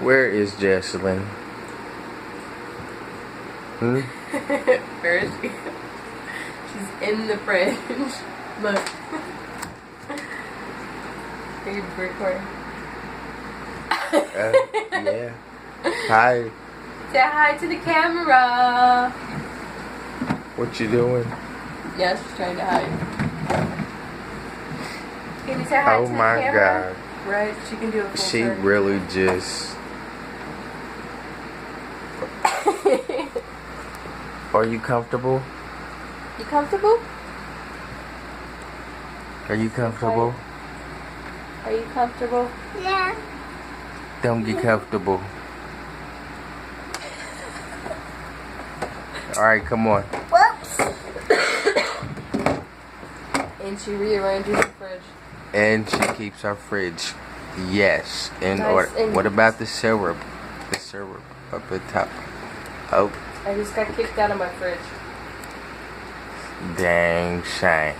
Where is Jesselyn? Where is she? She's in the fridge. Look. Are you recording? Yeah. Hi. Say hi to the camera. What you doing? Yeah, she's trying to hide. Can you say hi to the my camera? God. Right? She can do a full She turn. really just... Are you comfortable? You comfortable? Are you comfortable? Are you comfortable? Yeah. Don't get comfortable. Alright, come on. Whoops. And she rearranges the fridge. And she keeps our fridge. Yes. In Nice. order. And What about the syrup? The syrup up at top. Oh, I just got kicked out of my fridge. dang shame.